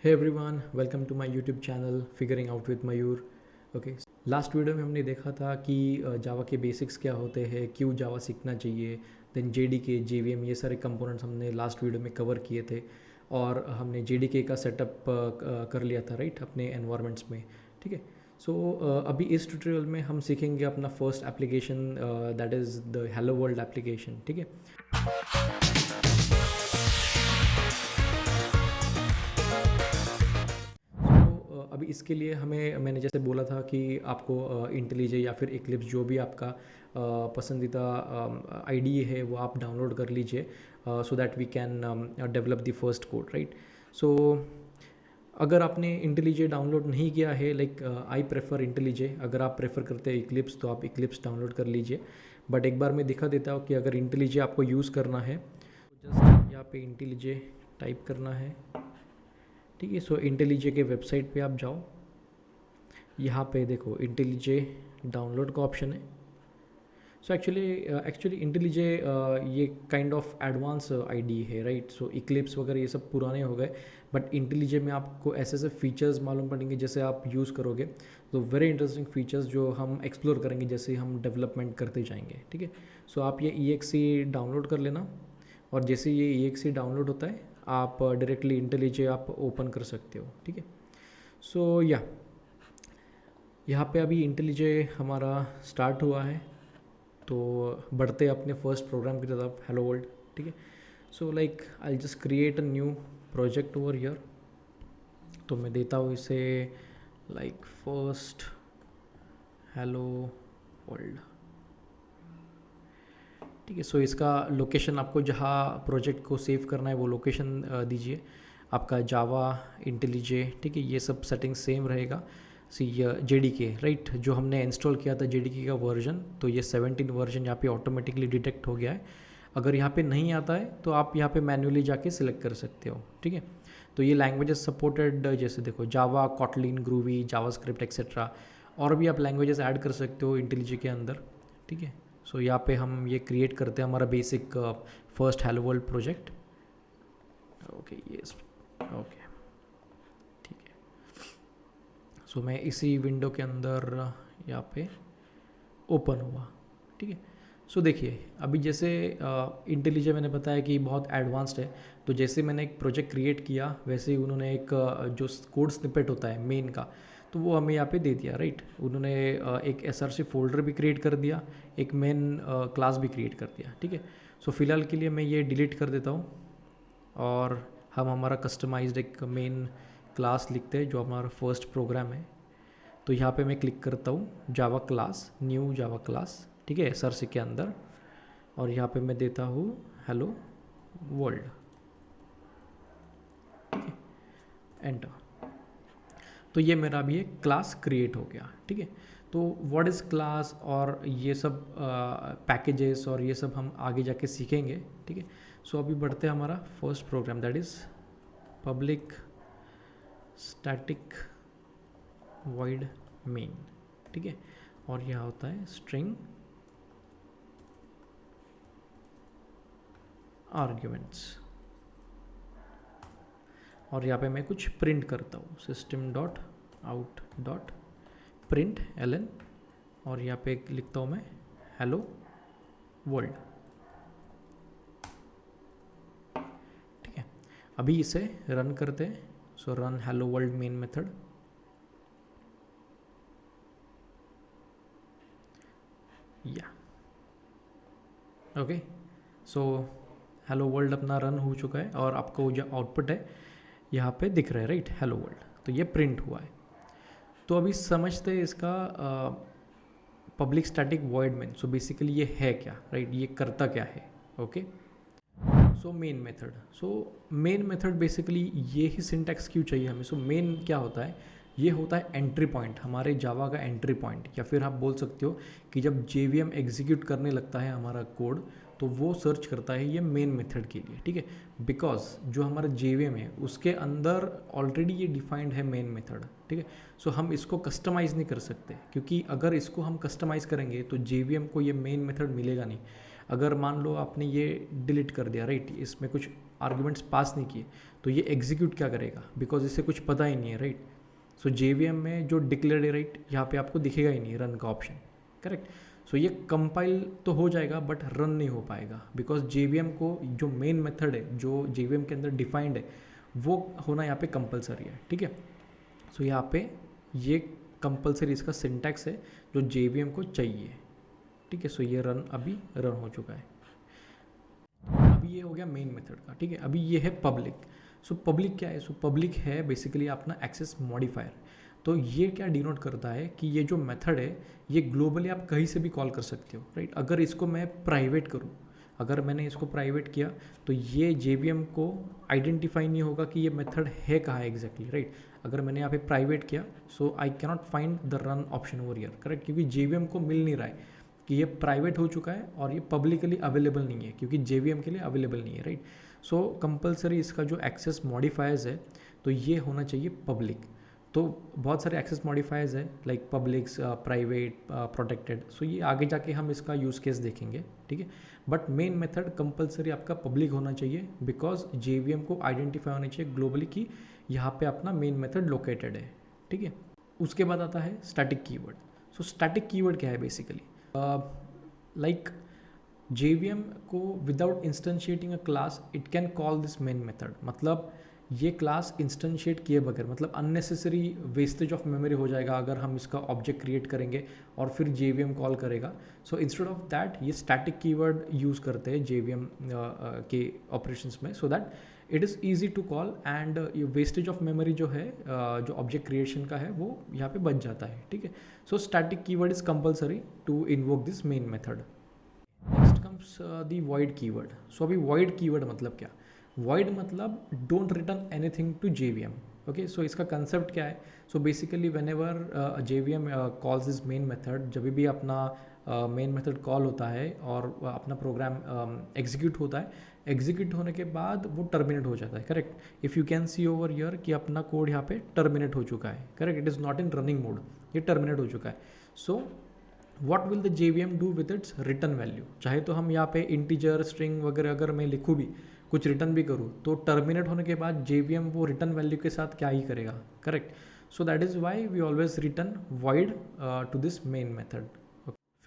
Hey everyone, welcome to my YouTube channel figuring out with Mayur. Okay, last video में हमने देखा था कि जावा के बेसिक्स क्या होते हैं, क्यों जावा सीखना चाहिए, देन जेडीके, जेवीएम, ये सारे कंपोनेंट्स हमने लास्ट वीडियो में कवर किए थे और हमने जेडीके का सेटअप कर लिया था राइट अपने एनवायरनमेंट्स में। ठीक है, सो अभी इस ट्यूटोरियल में हम सीखेंगे अपना first application, that is the hello world application. ठीक है, अभी इसके लिए मैंने जैसे बोला था कि आपको इंटेलिजे या फिर इक्लिप्स जो भी आपका पसंदीदा आईडी है वो आप डाउनलोड कर लीजिए so that we can develop the first code right. So अगर आपने इंटेलिजे डाउनलोड नहीं किया है, लाइक आई प्रेफर इंटेलिजे, अगर आप प्रेफर करते हैं इक्लिप्स तो आप इक्लिप्स डाउनलोड कर लीजिए। बट एक बार मैं दिखा देता हूँ कि अगर इंटेलिजे आपको यूज़ करना है तो जस्ट यहाँ पे इंटेलिजे टाइप करना है। ठीक है, सो इंटेलिजे के वेबसाइट पे आप जाओ, यहाँ पे देखो इंटेलिजे डाउनलोड का ऑप्शन है। सो एक्चुअली इंटेलिजे ये काइंड ऑफ एडवांस आईडी है राइट। सो इक्लिप्स वगैरह ये सब पुराने हो गए, बट इंटेलिजे में आपको ऐसे ऐसे फीचर्स मालूम पड़ेंगे जैसे आप यूज़ करोगे तो वेरी इंटरेस्टिंग फीचर्स जो हम एक्सप्लोर करेंगे जैसे हम डेवलपमेंट करते जाएंगे। ठीक है, सो आप ये EXE डाउनलोड कर लेना और जैसे ये EXE डाउनलोड होता है आप डायरेक्टली इंटेलिजे आप ओपन कर सकते हो। ठीक है, सो यहाँ पे अभी इंटेलिजे हमारा स्टार्ट हुआ है तो बढ़ते अपने फर्स्ट प्रोग्राम की तरफ, हेलो वर्ल्ड। ठीक है, so like I just create a new project over here. तो मैं देता हूँ इसे लाइक फर्स्ट हेलो वर्ल्ड। ठीक है, सो इसका लोकेशन आपको जहाँ प्रोजेक्ट को सेव करना है वो लोकेशन दीजिए, आपका जावा इंटेलिजे। ठीक है, ये सब सेटिंग सेम रहेगा। सी JDK राइट, जो हमने इंस्टॉल किया था JDK का वर्जन, तो ये 17 वर्जन यहाँ पे ऑटोमेटिकली डिटेक्ट हो गया है। अगर यहाँ पे नहीं आता है तो आप यहाँ पे मैन्युअली जाके सिलेक्ट कर सकते हो। ठीक है, तो ये लैंग्वेजेस सपोर्टेड जैसे देखो जावा, कॉटलिन, ग्रूवी, जावास्क्रिप्ट एक्सेट्रा, और भी आप लैंग्वेजेस ऐड कर सकते हो इंटेलिजे के अंदर। ठीक है, सो यहाँ पे हम ये क्रिएट करते हैं हमारा basic first hello world project. Okay yes, okay ठीक है। सो मैं इसी विंडो के अंदर यहाँ पे ओपन हुआ। ठीक है, सो देखिए अभी जैसे इंटेलिजे मैंने बताया कि बहुत एडवांस्ड है, तो जैसे मैंने एक प्रोजेक्ट क्रिएट किया वैसे ही उन्होंने एक जो कोड स्निपेट होता है मेन का, तो वो हमें यहाँ पे दे दिया राइट। उन्होंने एक SRC फोल्डर भी क्रिएट कर दिया, एक मेन क्लास भी क्रिएट कर दिया। ठीक है, सो फिलहाल के लिए मैं ये डिलीट कर देता हूँ और हम हमारा कस्टमाइज्ड एक मेन क्लास लिखते हैं जो हमारा फर्स्ट प्रोग्राम है। तो यहाँ पे मैं क्लिक करता हूँ Java class, new Java class. ठीक है, SRC के अंदर, और यहाँ पे मैं देता हूँ हेलो वर्ल्ड। ठीक है, एंटर। तो ये मेरा अभी एक क्लास क्रिएट हो गया। ठीक है, तो व्हाट इज़ क्लास और ये सब पैकेजेस और ये सब हम आगे जाके सीखेंगे। ठीक है, सो अभी बढ़ते हैं हमारा first program, that is public static void main. ठीक है, और यहाँ होता है स्ट्रिंग आर्ग्यूमेंट्स, और यहाँ पे मैं कुछ प्रिंट करता हूँ, system dot out dot print LN, और यहाँ पे लिखता हूँ मैं हेलो वर्ल्ड। ठीक है, अभी इसे रन करते हैं। So run hello world main method. Yeah okay, so hello world अपना रन हो चुका है और आपको जो आउटपुट है यहाँ पे दिख रहा है राइट, हेलो वर्ल्ड। तो ये प्रिंट हुआ है। तो अभी समझते हैं इसका public static void main. So basically ये है क्या राइट, ये करता क्या है। Okay, so main method. So main method basically ये ही सिंटैक्स क्यों चाहिए हमें। सो मेन क्या होता है, ये होता है एंट्री पॉइंट, हमारे जावा का एंट्री पॉइंट, या फिर आप बोल सकते हो कि जब JVM एग्जीक्यूट करने लगता है हमारा कोड तो वो सर्च करता है ये मेन मेथड के लिए। ठीक है, बिकॉज जो हमारा JVM है उसके अंदर ऑलरेडी ये डिफाइंड है मेन मेथड। ठीक है, सो हम इसको कस्टमाइज़ नहीं कर सकते, क्योंकि अगर इसको हम कस्टमाइज़ करेंगे तो JVM को ये मेन मेथड मिलेगा नहीं। अगर मान लो आपने ये डिलीट कर दिया राइट, इसमें कुछ आर्ग्यूमेंट्स पास नहीं किए तो ये एग्जीक्यूट क्या करेगा, बिकॉज इसे कुछ पता ही नहीं है, राइट। सो JVM में जो डिक्लेयर्ड है, राइट, यहाँ पे आपको दिखेगा ही नहीं रन का ऑप्शन, करेक्ट। सो ये कंपाइल तो हो जाएगा बट रन नहीं हो पाएगा, बिकॉज JVM को जो मेन मेथड है जो JVM के अंदर डिफाइंड है वो होना यहाँ पे कंपलसरी है, ठीक है। सो यहाँ पे ये कंपलसरी इसका सिंटैक्स है जो JVM को चाहिए, ठीक है। सो ये अभी रन हो चुका है। अभी ये हो गया मेन मेथड का, ठीक है। अभी ये है पब्लिक। सो पब्लिक क्या है? सो पब्लिक है बेसिकली अपना एक्सेस मॉडिफायर। तो ये क्या डिनोट करता है कि ये जो मेथड है ये ग्लोबली आप कहीं से भी कॉल कर सकते हो, राइट। अगर इसको मैं प्राइवेट करूँ, अगर मैंने इसको प्राइवेट किया तो ये JVM को आइडेंटिफाई नहीं होगा कि ये मेथड है कहाँ एग्जैक्टली, राइट। अगर मैंने यहाँ पे प्राइवेट किया so I cannot find the run option over here, correct, क्योंकि JVM को मिल नहीं रहा है कि ये प्राइवेट हो चुका है और ये पब्लिकली अवेलेबल नहीं है क्योंकि JVM के लिए अवेलेबल नहीं है, राइट। सो कंपलसरी इसका जो एक्सेस मॉडिफायर्स है तो ये होना चाहिए पब्लिक। तो बहुत सारे एक्सेस मॉडिफायर्स है लाइक पब्लिक्स, प्राइवेट, प्रोटेक्टेड। सो ये आगे जाके हम इसका यूज़ केस देखेंगे, ठीक है। बट मेन मेथड कंपलसरी आपका पब्लिक होना चाहिए बिकॉज JVM को आइडेंटिफाई होना चाहिए ग्लोबली कि यहाँ पे अपना मेन मेथड लोकेटेड है, ठीक है। उसके बाद आता है static keyword. So static keyword क्या है बेसिकली? लाइक JVM को without instantiating a class it can call this main method. मतलब ये क्लास इंस्टेंशिएट किए बगैर, मतलब अननेसेसरी वेस्टेज ऑफ मेमोरी हो जाएगा अगर हम इसका ऑब्जेक्ट क्रिएट करेंगे और फिर JVM कॉल करेगा। सो इंस्टेड ऑफ दैट ये स्टैटिक कीवर्ड यूज़ करते हैं JVM के ऑपरेशंस में, so that it is easy to call and ये वेस्टेज ऑफ मेमोरी जो है जो ऑब्जेक्ट क्रिएशन का है वो यहाँ पे बच जाता है, ठीक है। So static keyword is compulsory to invoke this main method. Next comes the void keyword. So अभी वॉइड कीवर्ड मतलब क्या? वॉइड मतलब don't return anything to JVM, okay. So इसका कंसेप्ट क्या है? So basically whenever JVM calls this main method, जब भी अपना मेन मेथड कॉल होता है और अपना प्रोग्राम एग्जीक्यूट होता है, एग्जीक्यूट होने के बाद वो टर्मिनेट हो जाता है, correct. If you can see over year कि अपना कोड यहाँ पे टर्मिनेट हो चुका है, correct. It is not in running mode, ये टर्मिनेट हो चुका है। So what will the JVM do with its return value? चाहे तो हम यहाँ पे इंटीजर, स्ट्रिंग वगैरह अगर मैं लिखूँ भी, कुछ रिटर्न भी करूँ, तो टर्मिनेट होने के बाद JVM वो रिटर्न वैल्यू के साथ क्या ही करेगा, correct. So that is why we always return void to this main method.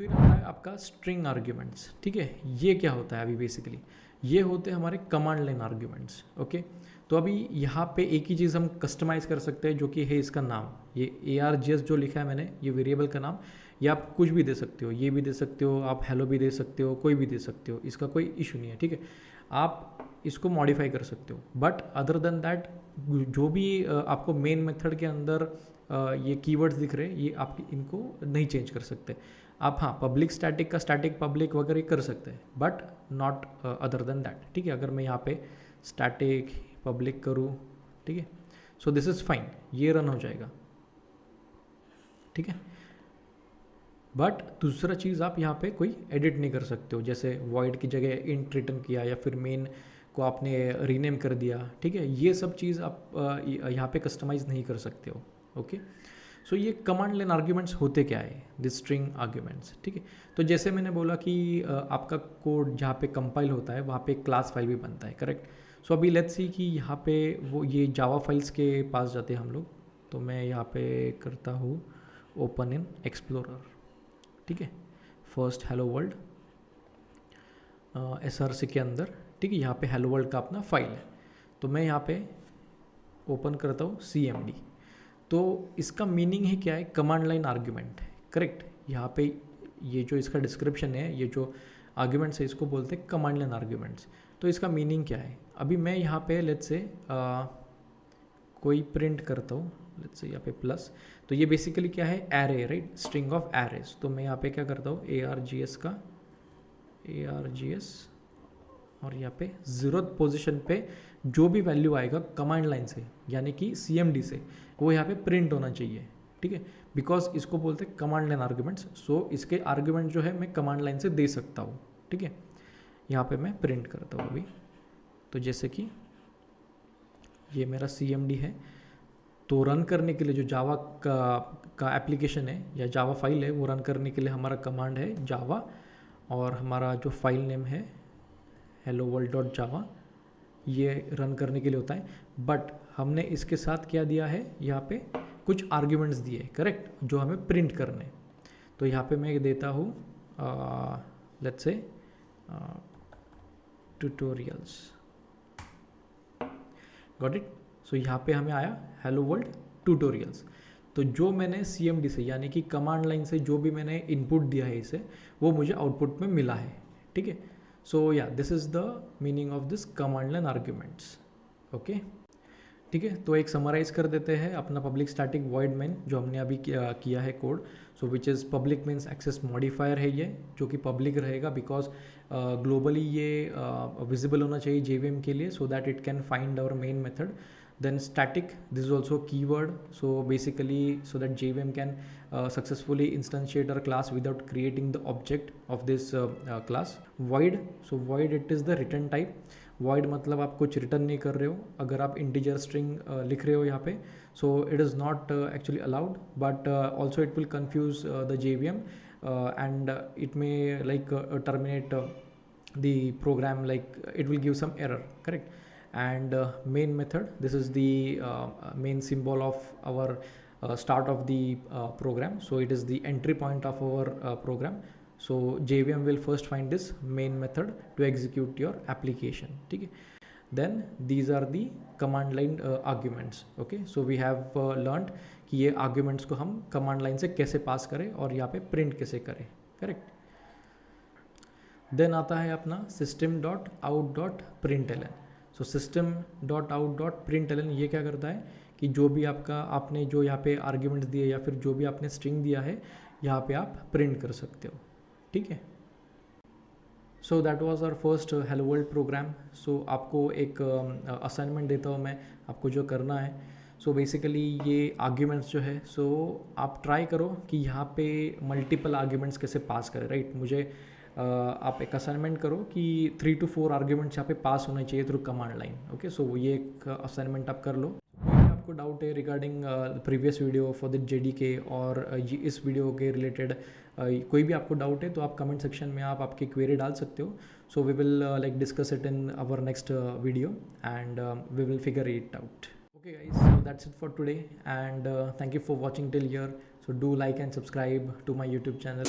फिर आता है आपका स्ट्रिंग आर्ग्यूमेंट्स, ठीक है। ये क्या होता है? अभी बेसिकली ये होते हैं हमारे कमांड लाइन आर्ग्यूमेंट्स, ओके। तो अभी यहाँ पे एक ही चीज़ हम कस्टमाइज़ कर सकते हैं जो कि है इसका नाम। ये ARGS जो लिखा है मैंने, ये वेरिएबल का नाम, या आप कुछ भी दे सकते हो, ये भी दे सकते हो, आप हेलो भी दे सकते हो, कोई भी दे सकते हो, इसका कोई इशू नहीं है, ठीक है। आप इसको मॉडिफाई कर सकते हो, बट अदर देन दैट जो भी आपको मेन मेथड के अंदर ये कीवर्ड्स दिख रहे हैं, ये आप इनको नहीं चेंज कर सकते। आप हाँ पब्लिक स्टैटिक का स्टैटिक पब्लिक वगैरह कर सकते हैं, but not other than that, ठीक है। अगर मैं यहाँ पे स्टैटिक पब्लिक करूँ, ठीक है, सो दिस इज़ फाइन, ये रन हो जाएगा, ठीक है। बट दूसरा चीज़ आप यहाँ पे कोई एडिट नहीं कर सकते हो, जैसे वॉइड की जगह इंट रिटर्न किया या फिर मेन को आपने रीनेम कर दिया, ठीक है। ये सब चीज़ आप यहाँ पे कस्टमाइज़ नहीं कर सकते हो, ओके। सो ये कमांड लाइन आर्ग्यूमेंट्स होते क्या है? दिस स्ट्रिंग आर्ग्यूमेंट्स, ठीक है। तो जैसे मैंने बोला कि आपका कोड जहाँ पे कंपाइल होता है वहाँ पे क्लास फाइल भी बनता है, करेक्ट। सो अभी लेट्स सी कि यहाँ पे वो ये जावा फाइल्स के पास जाते हैं हम लोग। तो मैं यहाँ पे करता हूँ ओपन इन एक्सप्लोरर, ठीक है। फर्स्ट हेलो वर्ल्ड SRC के अंदर, ठीक है। यहाँ पे हेलो वर्ल्ड का अपना फाइल है, तो मैं यहाँ पे ओपन करता हूँ CMD। तो इसका मीनिंग ही क्या है? कमांड लाइन आर्ग्यूमेंट है, करेक्ट। यहाँ पे ये जो इसका डिस्क्रिप्शन है, ये जो आर्ग्यूमेंट्स है, इसको बोलते हैं कमांड लाइन आर्ग्यूमेंट्स। तो इसका मीनिंग क्या है? अभी मैं यहाँ पे लेट्स से कोई प्रिंट करता हूँ, लेट्स से यहाँ पे प्लस, तो ये बेसिकली क्या है? Array, right, string of arrays. तो मैं यहाँ पे क्या करता हूँ? ARGS और यहाँ पे 0th पोजीशन पे जो भी वैल्यू आएगा कमांड लाइन से, यानी कि CMD से, वो यहाँ पे प्रिंट होना चाहिए, ठीक है। बिकॉज इसको बोलते हैं कमांड लाइन आर्ग्यूमेंट्स। सो इसके आर्ग्यूमेंट जो है मैं कमांड लाइन से दे सकता हूँ, ठीक है। यहाँ पे मैं प्रिंट करता हूँ अभी, तो जैसे कि ये मेरा CMD है। तो रन करने के लिए जो जावा का एप्लीकेशन है या जावा फाइल है, वो रन करने के लिए हमारा कमांड है जावा, और हमारा जो फाइल नेम है hello world.java, ये रन करने के लिए होता है, बट हमने इसके साथ क्या दिया है, यहाँ पे कुछ आर्ग्यूमेंट्स दिए, करेक्ट, जो हमें प्रिंट करने। तो यहाँ पे मैं देता हूँ let's say tutorials, got it. सो यहाँ पे हमें आया हेलो वर्ल्ड ट्यूटोरियल्स। तो जो मैंने CMD से यानी कि कमांड लाइन से जो भी मैंने इनपुट दिया है इसे, वो मुझे आउटपुट में मिला है, ठीक है। सो या this is the meaning of this command line arguments, okay, ठीक है। तो एक समराइज कर देते हैं अपना पब्लिक स्टैटिक वॉइड मेन जो हमने अभी किया है code. So which is public means access modifier है ये, जो कि पब्लिक रहेगा बिकॉज ग्लोबली ये विजिबल होना चाहिए JVM के लिए, so that it can find our main method. Then static, this is also a keyword, so basically so that JVM can successfully instantiate our class without creating the object of this class. Void, so void it is the return type. Void मतलब आप कुछ return नहीं कर रहे हो, अगर आप integer string लिख रहे हो यहाँ पे, so it is not actually allowed, but also it will confuse the JVM and it may like terminate the program, like it will give some error, correct. And main method, this is the main symbol of our start of the program, so it is the entry point of our program. So JVM will first find this main method to execute your application, ठीक है। Then these are the command line arguments, okay। So we have learned कि ये arguments को हम command line से कैसे पास करें और यहाँ पे print कैसे करें, correct। Then आता है अपना system.out.println। सो system.out.println ये क्या करता है कि जो भी आपने जो यहाँ पे आर्ग्यूमेंट्स दिए या फिर जो भी आपने स्ट्रिंग दिया है, यहाँ पे आप प्रिंट कर सकते हो, ठीक है। So that was our first hello world program. So आपको एक असाइनमेंट देता हूँ मैं, आपको जो करना है, सो बेसिकली ये आर्ग्यूमेंट्स जो है, सो आप ट्राई करो कि यहाँ पे मल्टीपल आर्ग्यूमेंट्स कैसे पास करें, राइट। मुझे आप एक असाइनमेंट करो कि 3 to 4 आर्ग्यूमेंट्स यहाँ पे पास होने चाहिए थ्रू कमांड लाइन, ओके। सो ये एक असाइनमेंट आप कर लो। आपको डाउट है regarding previous video for the JDK और इस वीडियो के रिलेटेड कोई भी आपको डाउट है तो आप कमेंट सेक्शन में आप आपकी क्वेरी डाल सकते हो। So we will like discuss it in our next video and we will figure it out. Okay guys, so that's it for today and thank you for watching till here. So do like and subscribe to my YouTube channel.